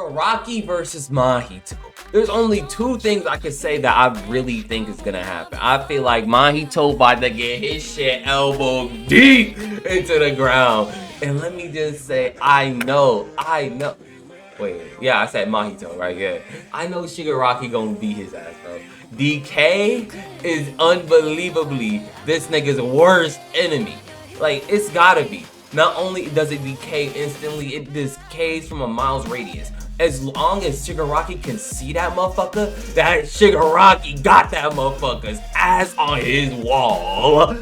Shigaraki versus Mahito. There's only two things I can say that I really think is gonna happen. I feel like Mahito about to get his shit elbow deep into the ground. And let me just say, I know. Wait, yeah, I said Mahito, right? Yeah. I know Shigaraki gonna beat his ass, bro. DK is unbelievably this nigga's worst enemy. Like, it's gotta be. Not only does it decay instantly, it decays from a mile's radius. As long as Shigaraki can see that motherfucker, that Shigaraki got that motherfucker's ass on his wall.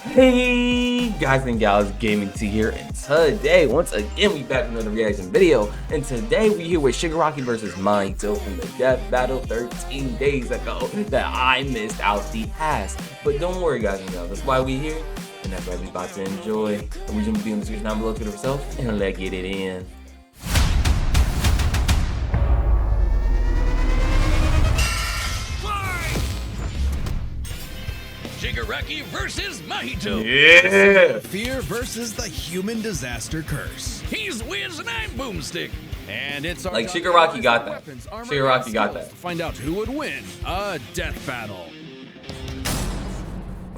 Hey guys and gals, Gaming T here, and today, once again, we back with another reaction video. And today we here with Shigaraki versus Mahito from the death battle 13 days ago that I missed out the ass. But don't worry guys and gals, that's why we here. And that's why we about to enjoy. And we jump in the description down below to herself, and let's get it in. Shigaraki versus Mahito. Yeah! Fear versus the human disaster curse. He's Wiz and I'm Boomstick. And it's our Like, Shigaraki got that. Shigaraki got that. To find out who would win a death battle.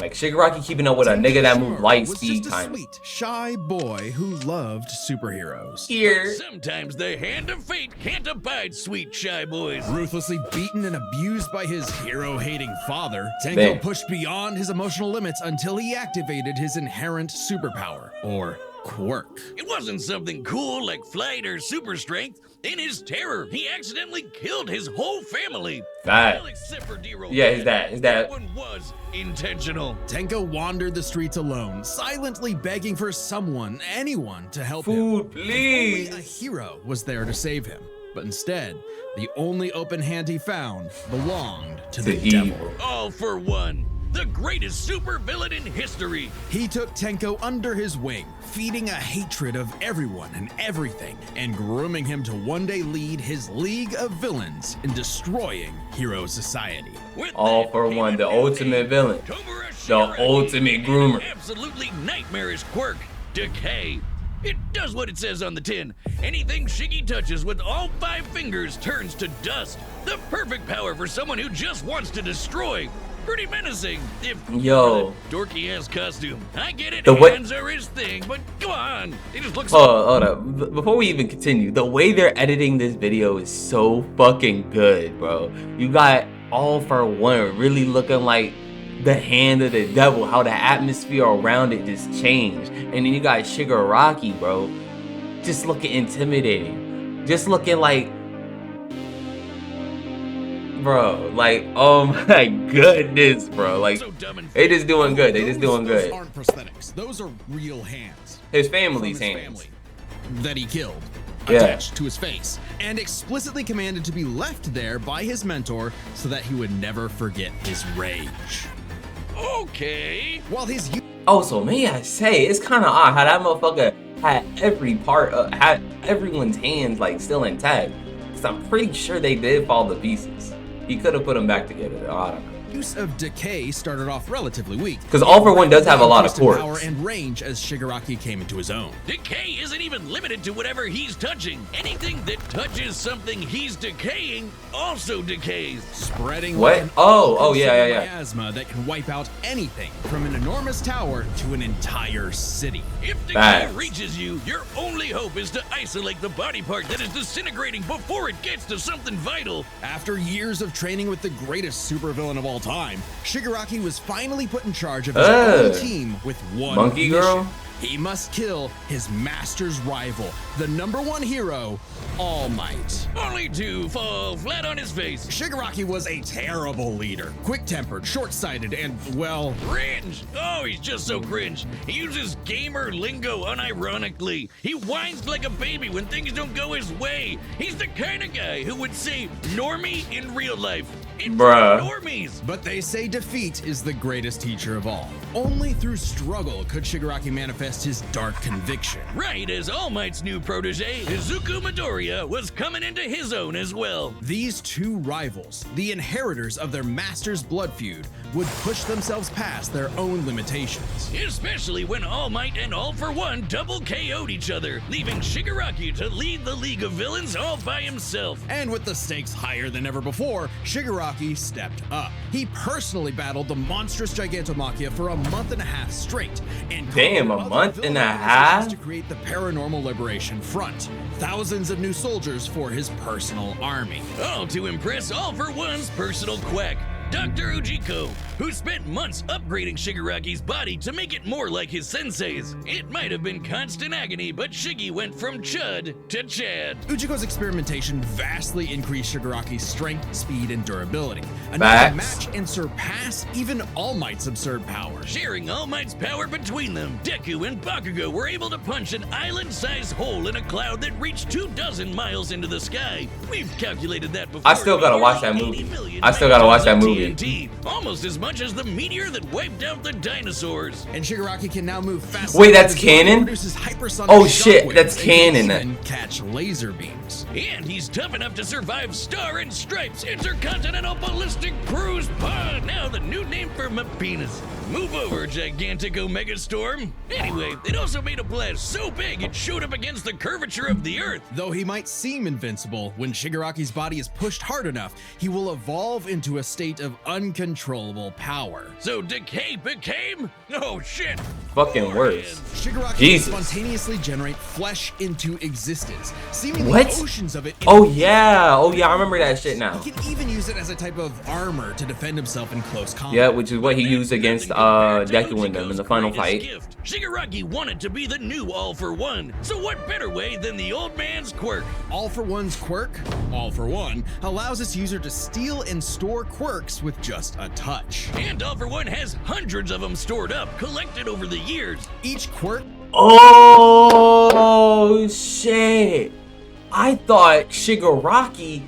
Like, Shigaraki keeping up with a nigga that moved light speed kind kind of. Sweet, shy boy who loved superheroes. Here. Sometimes the hand of fate can't abide sweet shy boys. Ruthlessly beaten and abused by his hero-hating father, Tenko Man. pushed beyond his emotional limits until he activated his inherent superpower, or quirk. It wasn't something cool like flight or super strength. In his terror, he accidentally killed his whole family. Bad. Well, except for D-Roll. Yeah, his dad. That one was intentional. Tenko wandered the streets alone, silently begging for anyone to help him. Food, please. Only a hero was there to save him, but instead, the only open hand he found belonged to the devil. All for one. The greatest supervillain in history. He took Tenko under his wing, feeding a hatred of everyone and everything, and grooming him to one day lead his league of villains in destroying hero society. With All that, for he one, the revealed ultimate villain. Tomura The Shigaraki ultimate and groomer. an absolutely nightmarish quirk, decay. It does what it says on the tin. Anything Shiggy touches with all 5 fingers turns to dust. The perfect power for someone who just wants to destroy. Pretty menacing, if Yo. dorky ass costume. I get it, The way- hands are his thing, but come on, it just looks. Hold up. Before we even continue, the way they're editing this video is so fucking good, bro. You got All for One really looking like the hand of the devil, how the atmosphere around it just changed. And then you got Shigaraki, bro, just looking intimidating. Just looking like, bro, like, oh my goodness, bro. Like, So dumb and they just doing good. They just doing Those good. aren't prosthetics. Those are real hands. His From family's his hands. family that he killed, Yeah. attached to his face, and explicitly commanded to be left there by his mentor so that he would never forget his rage. okay. While his Also, may I say, it's kind of odd how that motherfucker had had everyone's hands like still intact. Cause I'm pretty sure they did fall to pieces. He could have put them back together. I don't know. use of decay started off relatively weak. Because All for One does have a lot of Increased in power quirks. and range as Shigaraki came into his own. Decay isn't even limited to whatever he's touching. Anything that touches something he's decaying also decays. Spreading What? like an Oh, yeah. miasma that can wipe out anything from an enormous tower to an entire city. If decay Facts. reaches you, your only hope is to isolate the body part that is disintegrating before it gets to something vital. After years of training with the greatest supervillain of all time, Shigaraki was finally put in charge of his own team with one Monkey mission. Girl? He must kill his master's rival, the #1 hero, All Might. Only to fall flat on his face. Shigaraki was a terrible leader, quick-tempered, short-sighted, and, well, Cringe! Oh, he's just so cringe. He uses gamer lingo unironically. He whines like a baby when things don't go his way. He's the kind of guy who would say normie in real life. It's Bruh. normies. But they say defeat is the greatest teacher of all. Only through struggle could Shigaraki manifest his dark conviction. Right as All Might's new protege, Izuku Midoriya, was coming into his own as well. These two rivals, the inheritors of their master's blood feud, would push themselves past their own limitations. Especially when All Might and All For One double KO'd each other, leaving Shigaraki to lead the League of Villains all by himself. And with the stakes higher than ever before, Shigaraki stepped up. He personally battled the monstrous Gigantomachia for a month and a half straight, and Damn, a other month villain and a organizations half? to create the Paranormal Liberation Front. Thousands of new soldiers for his personal army. All to impress All For One's personal quack, Dr. Ujiko, who spent months upgrading Shigaraki's body to make it more like his sensei's. It might have been constant agony, but Shiggy went from Chud to Chad. Ujiko's experimentation vastly increased Shigaraki's strength, speed, and durability, enough to Facts. match and surpass even All Might's absurd power. Sharing All Might's power between them, Deku and Bakugo were able to punch an island-sized hole in a cloud that reached 24 miles into the sky. We've calculated that before. I still gotta watch that 80 movie. million I still gotta watch that megatons of movie. TNT, almost as much as the meteor that wiped out the dinosaurs. And Shigaraki can now move faster. Wait, that's than his body canon? produces hypersonic Oh, shit, shockwaves that's and can canon. even catch laser beams. And he's tough enough to survive Star and Stripes Intercontinental Ballistic Cruise Pod. Now the new name for my penis. Move over, gigantic Omega Storm. Anyway, it also made a blast so big it showed up against the curvature of the Earth. Though he might seem invincible, when Shigaraki's body is pushed hard enough, he will evolve into a state of uncontrollable power. So Decay became? Oh shit. Fucking worse. Shigaraki Jesus. can spontaneously generate flesh into existence, seemingly What? oceans of it. Oh yeah, I remember that shit now. He can even use it as a type of armor to defend himself in close combat. Yeah, which is what he used against Deku and them in the final Ujiko's fight. greatest gift. Shigaraki wanted to be the new All For One. So what better way than the old man's quirk? All For One's quirk, All For One, allows its user to steal and store quirks with just a touch. And All For One has hundreds of them stored up, collected over the years. Each quirk Oh shit! I thought Shigaraki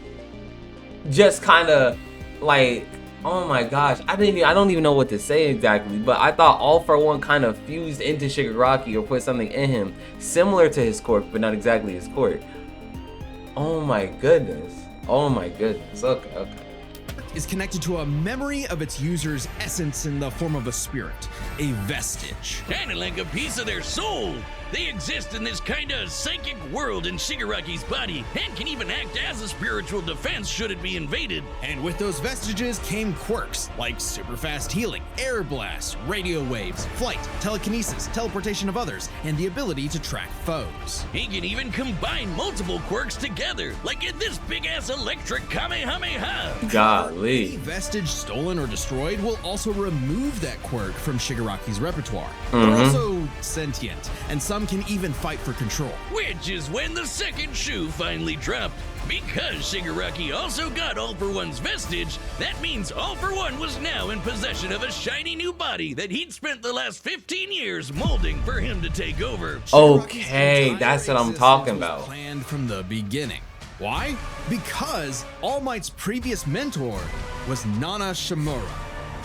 just kind of like, oh my gosh, I don't even know what to say exactly, but I thought All For One kind of fused into Shigaraki or put something in him similar to his quirk, but not exactly his quirk. Oh my goodness. Okay. is connected to a memory of its user's essence in the form of a spirit, a vestige. Kinda like a piece of their soul. They exist in this kinda psychic world in Shigaraki's body and can even act as a spiritual defense should it be invaded. And with those vestiges came quirks like super fast healing, air blasts, radio waves, flight, telekinesis, teleportation of others, and the ability to track foes. He can even combine multiple quirks together, like in this big-ass electric Kamehameha. Any Golly. vestige stolen or destroyed will also remove that quirk from Shigaraki's repertoire. They're also sentient, and some can even fight for control. Which is when the second shoe finally dropped. Because Shigaraki also got All For One's vestige, that means All For One was now in possession of a shiny new body that he'd spent the last 15 years molding for him to take over. Okay, Shigaraki's that's what I'm entire talking existence was about. Planned from the beginning. Why? Because All Might's previous mentor was Nana Shimura,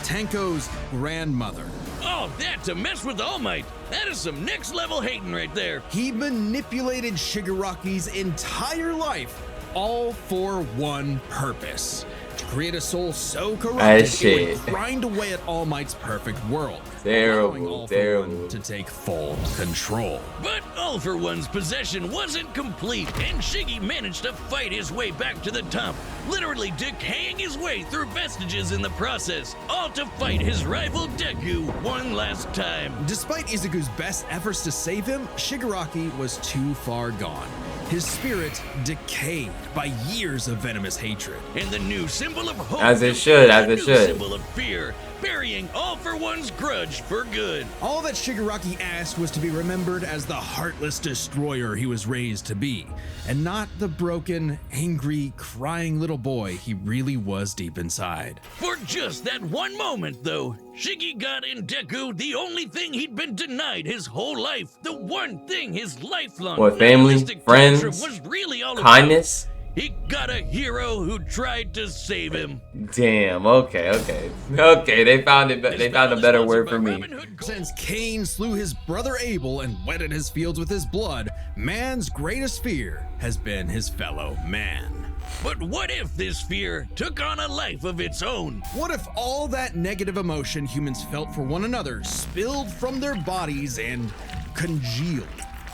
Tenko's grandmother. Oh, that to mess with All Might. That is some next level hating right there. He manipulated Shigaraki's entire life, all for one purpose: to create a soul so corrupted it shit. would grind away at All Might's perfect world, Terrible, allowing All For terrible. One to take full control. But All For One's possession wasn't complete, and Shiggy managed to fight his way back to the top, literally decaying his way through vestiges in the process, all to fight his rival Deku one last time. Despite Izuku's best efforts to save him, Shigaraki was too far gone. His spirit decayed by years of venomous hatred. And the new symbol of hope, As it should, as a it new should. symbol of fear, burying All For One's grudge for good. All that Shigaraki asked was to be remembered as the heartless destroyer he was raised to be, and not the broken, angry, crying little boy he really was deep inside. For just that one moment, though, Shiggy got in Deku the only thing he'd been denied his whole life, the one thing his lifelong What, family, nihilistic friends, tantrum was really all Kindness. about. he got a hero who tried to save him. Damn. Okay. They found it. They found a better word for me. Since Cain slew his brother Abel and wetted his fields with his blood, man's greatest fear has been his fellow man. But what if this fear took on a life of its own? What if all that negative emotion humans felt for one another spilled from their bodies and congealed,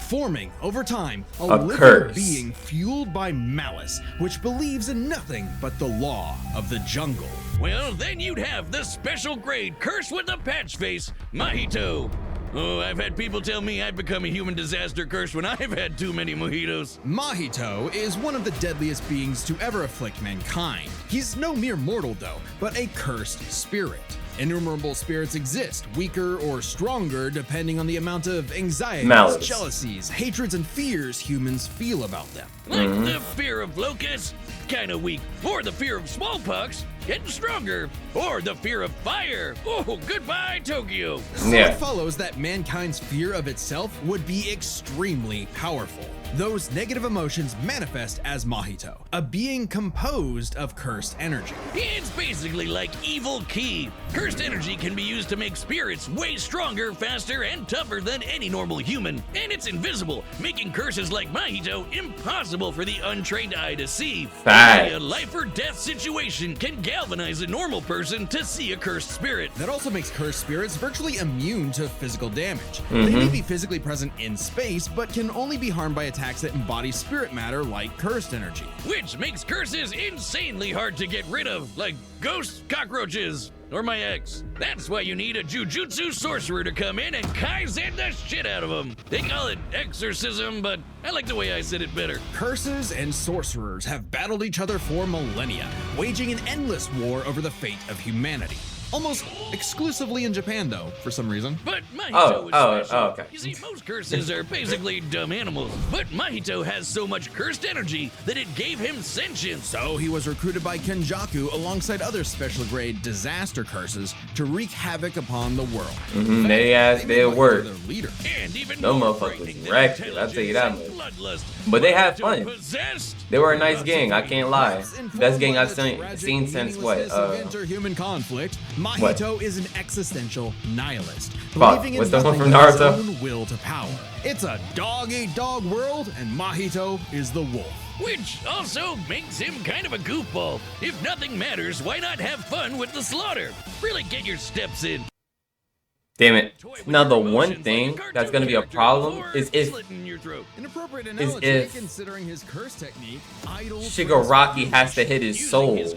forming over time a living curse. being fueled by malice, which believes in nothing but the law of the jungle? Well, then you'd have the special grade curse with the patch face, Mahito. Oh, I've had people tell me I've become a human disaster curse when I've had too many mojitos. Mahito is one of the deadliest beings to ever afflict mankind. He's no mere mortal though, but a cursed spirit. Innumerable spirits exist, weaker or stronger depending on the amount of anxieties, Malice. jealousies, hatreds, and fears humans feel about them. Like the fear of locusts, kinda weak. Or the fear of smallpox, getting stronger. Or the fear of fire. Oh, goodbye, Tokyo. So Yeah. it follows that mankind's fear of itself would be extremely powerful. Those negative emotions manifest as Mahito, a being composed of cursed energy. It's basically like evil ki. Cursed energy can be used to make spirits way stronger, faster, and tougher than any normal human. And it's invisible, making curses like Mahito impossible for the untrained eye to see. Facts. Only a life or death situation can galvanize a normal person to see a cursed spirit. That also makes cursed spirits virtually immune to physical damage. They may be physically present in space, but can only be harmed by attacks that embody spirit matter like cursed energy. Which makes curses insanely hard to get rid of, like ghosts, cockroaches, or my ex. That's why you need a Jujutsu sorcerer to come in and Kaisen the shit out of them. They call it exorcism, but I like the way I said it better. Curses and sorcerers have battled each other for millennia, waging an endless war over the fate of humanity. Almost exclusively in Japan, though, for some reason. But Mahito is special. okay. You see, most curses are basically dumb animals, but Mahito has so much cursed energy that it gave him sentience. So he was recruited by Kenjaku alongside other special grade disaster curses to wreak havoc upon the world. They work. Their leader. And even Them more motherfuckers frightening than wrecked it, I'll tell you that intelligence much. and bloodlust, But they had Mahito fun. possessed They were a nice gang. I can't lie. Best gang I've seen since what? Interhuman conflict. Mahito is an existential nihilist, Fuck, believing in what's the one nothing from but his Naruto? own will to power. It's a dog-eat-dog world, and Mahito is the wolf. which also makes him kind of a goofball. If nothing matters, why not have fun with the slaughter? Really get your steps in. Damn it. Now the one thing that's gonna be a problem is if Inappropriate is analogy if considering his curse technique, idle Shigaraki has to hit his soul. If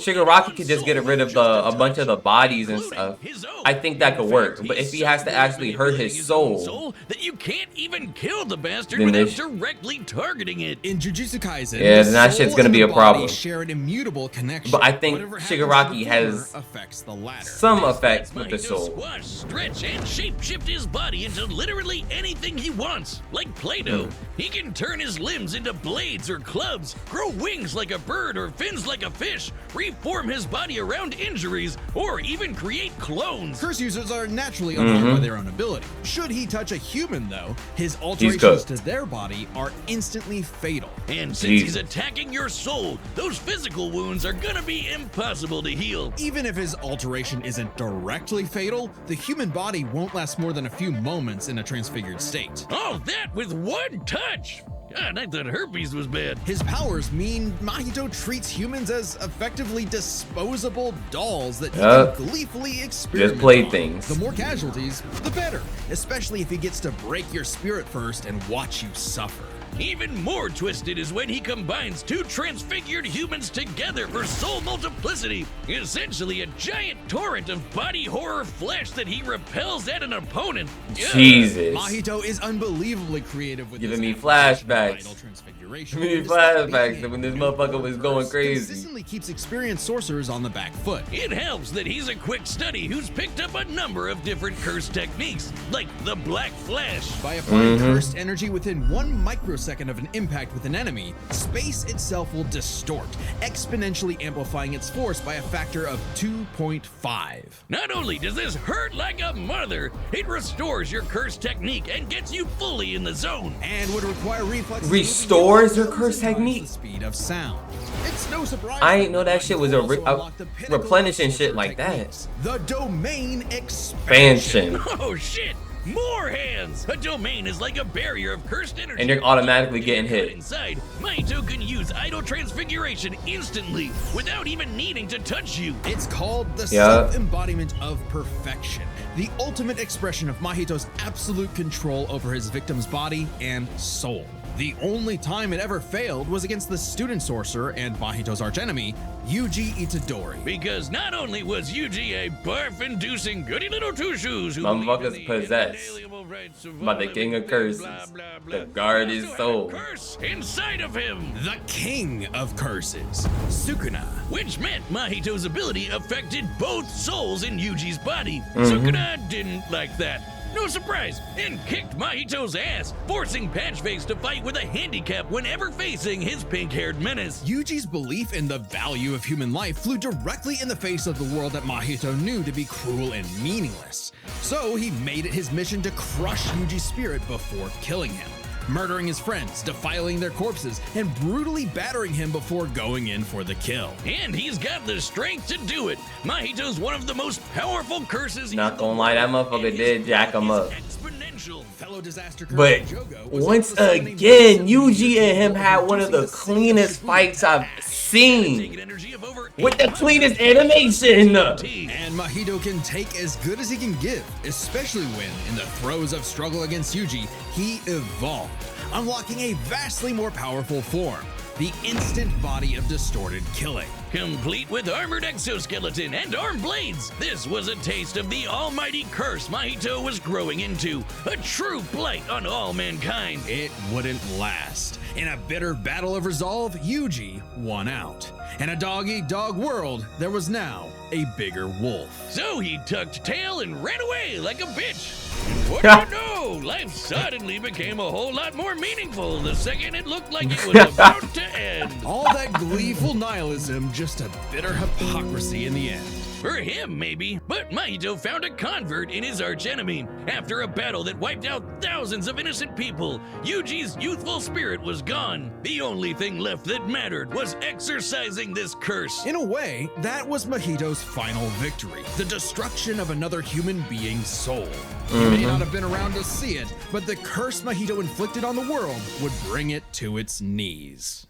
Shigaraki could just get rid of a bunch of the bodies and stuff, I think that could work. But if he has to actually hurt his soul, that you can't even kill the bastard then without this- directly targeting it. In Jujutsu Kaisen, Yeah, the then that soul shit's gonna and be the a body problem. Share an immutable connection. But I think Whatever happens to the Shigaraki former has affects the latter. some effects with the Mahito soul. squash, stretch, and shape-shift his body into literally anything he wants, like Play-Doh. He can turn his limbs into blades or clubs, grow wings like a bird or fins like a fish, reform his body around injuries, or even create clones. Curse users are naturally unharmed by their own ability. Should he touch a human, though, his alterations cooked. to their body are instantly fatal. And since Jesus. he's attacking your soul, those physical wounds are gonna be impossible to heal. Even if his alteration isn't directly fatal, the human body won't last more than a few moments in a transfigured state. All that with one touch! God, I thought herpes was bad. His powers mean Mahito treats humans as effectively disposable dolls that he Yup. can gleefully experiment Just play on. things. The more casualties, the better, especially if he gets to break your spirit first and watch you suffer. Even more twisted is when he combines two transfigured humans together for soul multiplicity. Essentially a giant torrent of body horror flesh that he repels at an opponent. Ugh. Jesus. Mahito is unbelievably creative with Giving his me application of flashbacks. vital transfiguration. Giving me Despite flashbacks being of when this a motherfucker was going curse, crazy. Consistently keeps experienced sorcerers on the back foot. It helps that he's a quick study who's picked up a number of different curse techniques, like the Black Flash. By applying cursed energy within 1 microsecond of an impact with an enemy, space itself will distort, exponentially amplifying its force by a factor of 2.5. Not only does this hurt like a mother, it restores your curse technique and gets you fully in the zone. And would require reflexes. Restore? Where's her curse technique? The speed of sound. It's no surprise. I ain't know that shit was a Also unlock the pinnacle replenishing of shit sorcerer like that. techniques, The domain expansion. Expansion. Oh shit! More hands! A domain is like a barrier of cursed energy. And you're automatically getting hit. Inside, Mahito can use idle transfiguration instantly without even needing to touch you. It's called the Yeah. self-embodiment of perfection, the ultimate expression of Mahito's absolute control over his victim's body and soul. The only time it ever failed was against the student sorcerer and Mahito's archenemy, Yuji Itadori. Because not only was Yuji a barf-inducing goody little two-shoes who Motherfuckers believed in the possessed inalienable rights of by all the living king of things, curses blah, blah, blah, to blah, guard he his also had a soul. curse inside of him, The king of curses, Sukuna. which meant Mahito's ability affected both souls in Yuji's body. Mm-hmm. Sukuna didn't like that. No surprise, and kicked Mahito's ass, forcing Patchface to fight with a handicap whenever facing his pink-haired menace. Yuji's belief in the value of human life flew directly in the face of the world that Mahito knew to be cruel and meaningless. So he made it his mission to crush Yuji's spirit before killing him, murdering his friends, defiling their corpses, and brutally battering him before going in for the kill. And he's got the strength to do it. Mahito's one of the most powerful curses. Not in the gonna lie, that world, motherfucker and did his jack him power up. is exponential. Fellow disaster But Jogo was once able to summon a again, massive Yuji and him while had one of the reducing cleanest city fights I've seen. Taking energy of over With the 800 cleanest animation. And Mahito can take as good as he can give, especially when, in the throes of struggle against Yuji, he evolved, unlocking a vastly more powerful form, the instant body of distorted killing. Complete with armored exoskeleton and arm blades, this was a taste of the almighty curse Mahito was growing into, a true blight on all mankind. It wouldn't last. In a bitter battle of resolve, Yuji won out. In a dog-eat-dog world, there was now a bigger wolf. So he tucked tail and ran away like a bitch. And what do you know? Life suddenly became a whole lot more meaningful the second it looked like it was about to end. All that gleeful nihilism, just a bitter hypocrisy in the end. For him, maybe, but Mahito found a convert in his archenemy. After a battle that wiped out thousands of innocent people, Yuji's youthful spirit was gone. The only thing left that mattered was exorcising this curse. In a way, that was Mahito's final victory, the destruction of another human being's soul. You may not have been around to see it, but the curse Mahito inflicted on the world would bring it to its knees.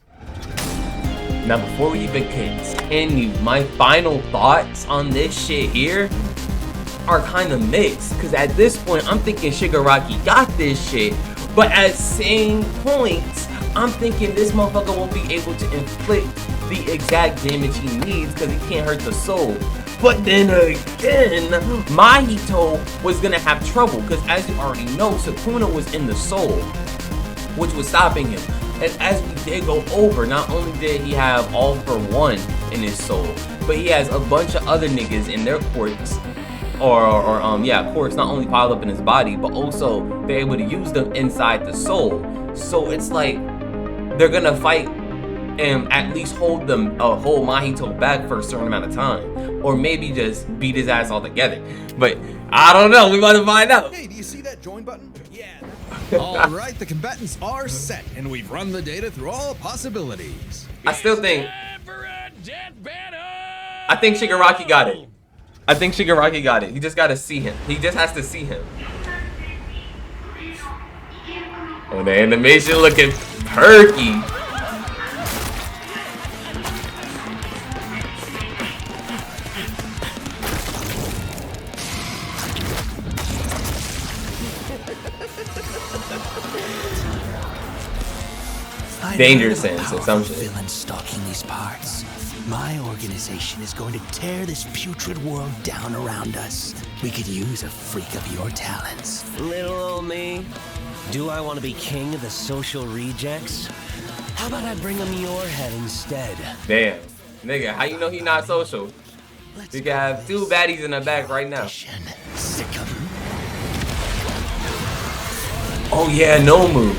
Now, before we even continue, my final thoughts on this shit here are kind of mixed. Because at this point, I'm thinking Shigaraki got this shit. But at same points, I'm thinking this motherfucker won't be able to inflict the exact damage he needs because he can't hurt the soul. But then again, Mahito was going to have trouble. Because as you already know, Sukuna was in the soul, which was stopping him. And as we did go over, not only did he have all for one in his soul, but he has a bunch of other niggas in their quirks, quirks not only piled up in his body, but also they're able to use them inside the soul. So it's like they're gonna fight and at least hold Mahito back for a certain amount of time, or maybe just beat his ass altogether. But I don't know. We about to find out. Hey, do you see that join button? Yeah. All right, the combatants are set, and we've run the data through all possibilities. I still think. Time for a death battle! I think Shigaraki got it. I think Shigaraki got it. He just gotta see him. He just has to see him. Oh, the animation looking perky. Danger sense or some shit. Villain stalking these parts. My organization is going to tear this putrid world down around us. We could use a freak of your talents. Little old me. Do I want to be king of the social rejects? How about I bring him your head instead? Damn. Nigga, how you know he not social? We can have two baddies in the back right now. Sick of him. Oh yeah, no move.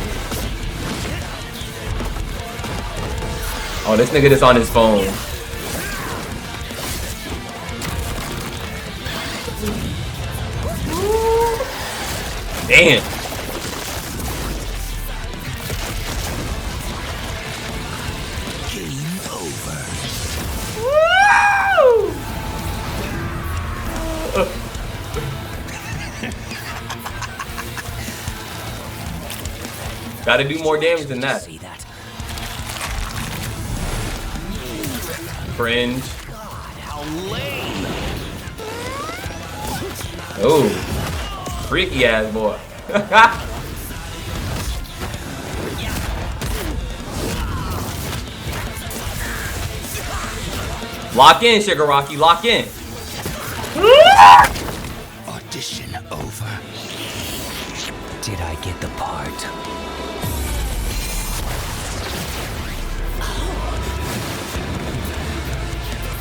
Oh, this nigga just on his phone. Damn. Woo! Gotta do more damage than that. See that? Cringe. God, how lame! Oh, freaky ass boy. Lock in, Shigaraki, lock in. Audition over. Did I get the part?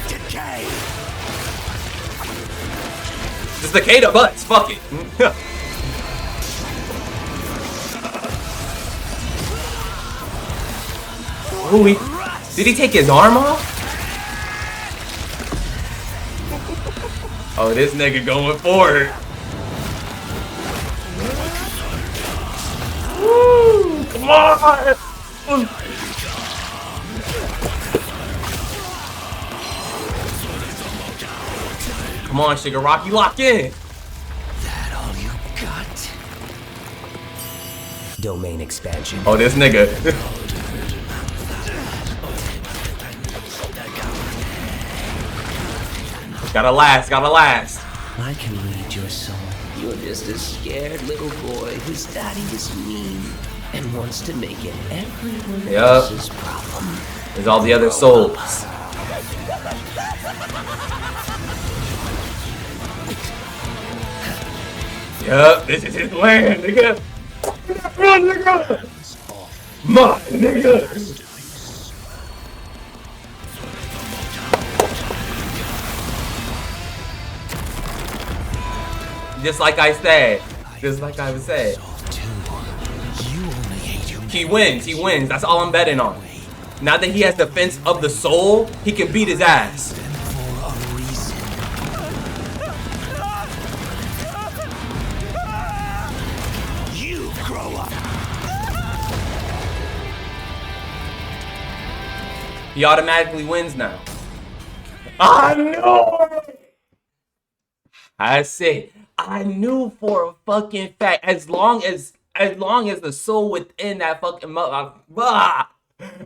Decay. Just the K to butts, fuck it. Ooh, did he take his arm off? Oh, this nigga going for it. Woo, come on. Come on, Shigaraki, lock in. That all you got? Domain expansion. Oh, this nigga. Gotta last, gotta last. I can read your soul. You're just a scared little boy whose daddy is mean and wants to make it everyone else's problem. There's all the other souls. Yup, this is his land, nigga. Run, nigga. My nigga. Just like I said. Just like I was saying. He wins. That's all I'm betting on. Now that he has defense of the soul, he can beat his ass. You grow up. He automatically wins now. I know it. I said, I knew for a fucking fact, as long as the soul within that fucking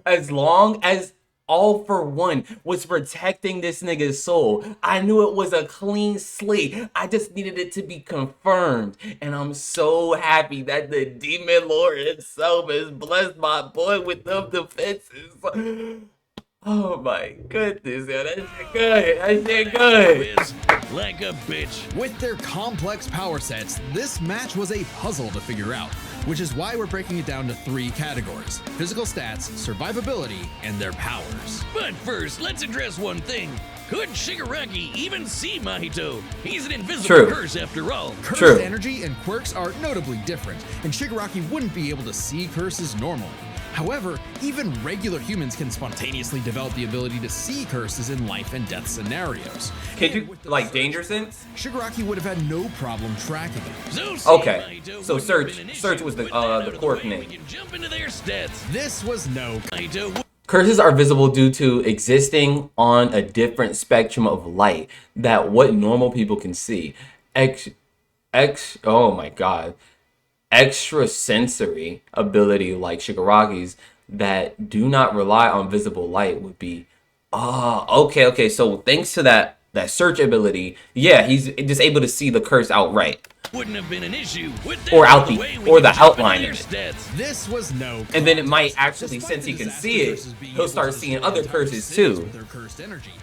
as long as All For One was protecting this nigga's soul, I knew it was a clean slate. I just needed it to be confirmed. And I'm so happy that the Demon Lord himself has blessed my boy with them defenses. Oh my goodness, yo, that shit good. That shit good. Like a bitch. With their complex power sets, this match was a puzzle to figure out, which is why we're breaking it down to 3 categories: physical stats, survivability, and their powers. But first, let's address one thing. Could Shigaraki even see Mahito? He's an invisible curse after all. Cursed energy and quirks are notably different, and Shigaraki wouldn't be able to see curses normally. However, even regular humans can spontaneously develop the ability to see curses in life and death scenarios. Can you, like, danger sense? Shigaraki would have had no problem tracking it. Okay, so Search was the quirk name. Jump into their stats. This was no... Curses are visible due to existing on a different spectrum of light that what normal people can see. Oh my god. Extrasensory ability like Shigaraki's that do not rely on visible light would be okay, so thanks to that search ability, yeah, he's just able to see the curse outright. Wouldn't have been an issue with or the outline of it. This was no. And then it might actually, since he can see it, he'll start seeing other curses too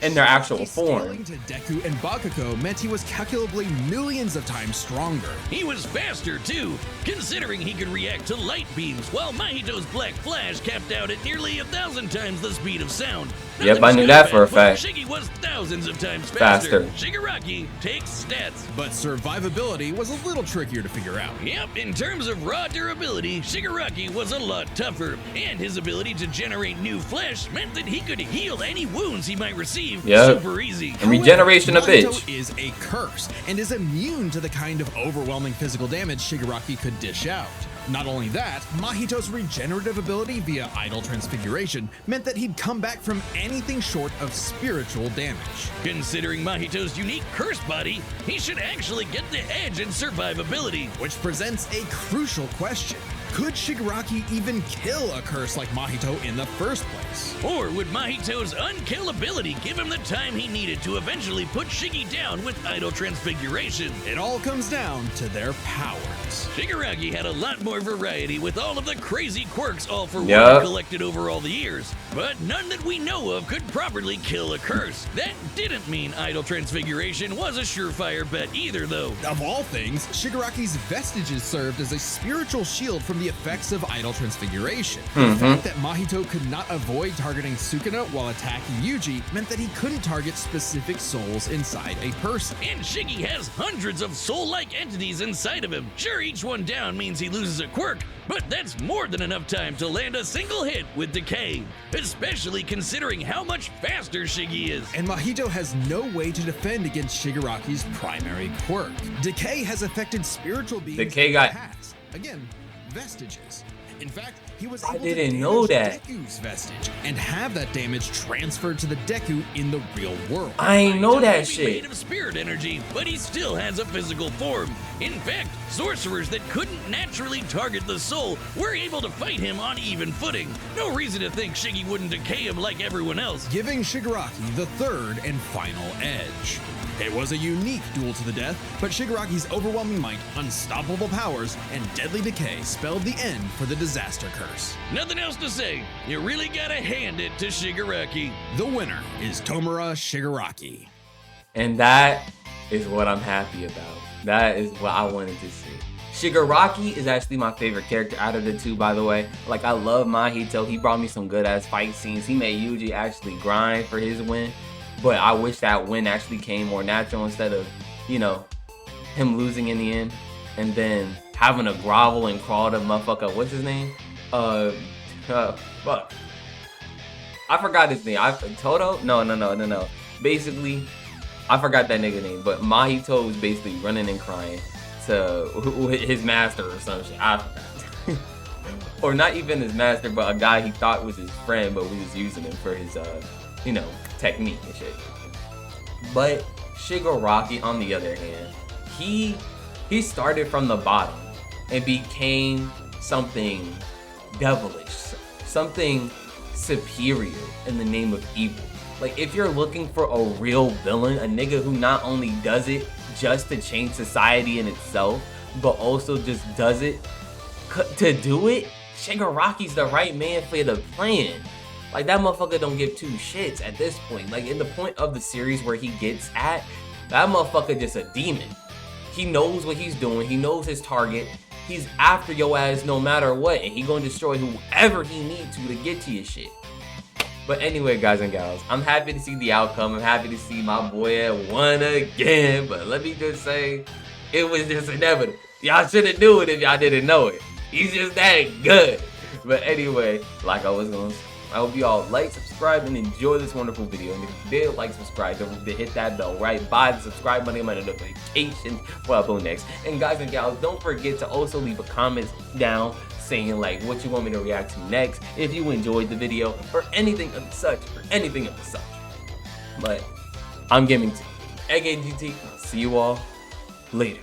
in their actual form. Scaling to Deku and Bakugo meant he was calculably millions of times stronger. He was faster too, considering he could react to light beams, while Mahito's Black Flash capped out at nearly 1,000 times the speed of sound. Yep, I knew that for a fact. Shiggy was thousands of times faster. Shigaraki takes stats. But survivability was a little trickier to figure out. Yep, in terms of raw durability, Shigaraki was a lot tougher, and his ability to generate new flesh meant that he could heal any wounds he might receive super easy. And regeneration a bitch. Mahito is a curse and is immune to the kind of overwhelming physical damage Shigaraki could dish out. Not only that, Mahito's regenerative ability via idol transfiguration meant that he'd come back from anything short of spiritual damage. Considering Mahito's unique curse body, he should actually get the edge in survivability. Which presents a crucial question. Could Shigaraki even kill a curse like Mahito in the first place? Or would Mahito's unkillability give him the time he needed to eventually put Shiggy down with idol transfiguration? It all comes down to their powers. Shigaraki had a lot more variety with all of the crazy quirks all for one collected over all the years, but none that we know of could properly kill a curse. That didn't mean idol transfiguration was a surefire bet either, though. Of all things, Shigaraki's vestiges served as a spiritual shield from the effects of idol transfiguration. The fact that Mahito could not avoid targeting Sukuna while attacking Yuji meant that he couldn't target specific souls inside a person. And Shiggy has hundreds of soul-like entities inside of him. Sure, each one down means he loses a quirk, but that's more than enough time to land a single hit with Decay, especially considering how much faster Shiggy is. And Mahito has no way to defend against Shigaraki's primary quirk. Decay has affected spiritual beings in the past. Again, vestiges. In fact, he was able to damage Deku's vestige and have that damage transferred to the Deku in the real world. I ain't know that shit. Made of spirit energy, but he still has a physical form. In fact, sorcerers that couldn't naturally target the soul were able to fight him on even footing. No reason to think Shiggy wouldn't decay him like everyone else, giving Shigaraki the third and final edge. It was a unique duel to the death, but Shigaraki's overwhelming might, unstoppable powers, and deadly decay spelled the end for the disaster curse. Nothing else to say. You really gotta hand it to Shigaraki. The winner is Tomura Shigaraki. And that is what I'm happy about. That is what I wanted to see. Shigaraki is actually my favorite character out of the two, by the way. Like, I love Mahito. He brought me some good ass fight scenes. He made Yuji actually grind for his win. But I wish that win actually came more natural instead of, you know, him losing in the end. And then having to grovel and crawl to motherfucker, what's his name? Fuck. I forgot his name. Toto? No. Basically, I forgot that nigga name. But Mahito was basically running and crying to his master or some shit. I forgot. Or not even his master, but a guy he thought was his friend, but we was using him for his, you know, technique and shit. But Shigaraki, on the other hand, he started from the bottom and became something devilish, something superior in the name of evil. Like, if you're looking for a real villain, a nigga who not only does it just to change society in itself, but also just does it to do it, Shigaraki's the right man for the plan. Like, that motherfucker don't give two shits at this point. Like, in the point of the series where he gets at, that motherfucker just a demon. He knows what he's doing. He knows his target. He's after your ass no matter what. And he gonna destroy whoever he needs to get to your shit. But anyway, guys and gals, I'm happy to see the outcome. I'm happy to see my boy at 1 again. But let me just say, it was just inevitable. Y'all should have knew it if y'all didn't know it. He's just that good. But anyway, like I was gonna say, I hope you all like, subscribe, and enjoy this wonderful video. And if you did like, subscribe, don't forget to hit that bell right by the subscribe button, my notifications for I upload next. And guys and gals, don't forget to also leave a comment down saying like what you want me to react to next, if you enjoyed the video, or anything of such, But I'm Gaming T, AKGT. See you all later.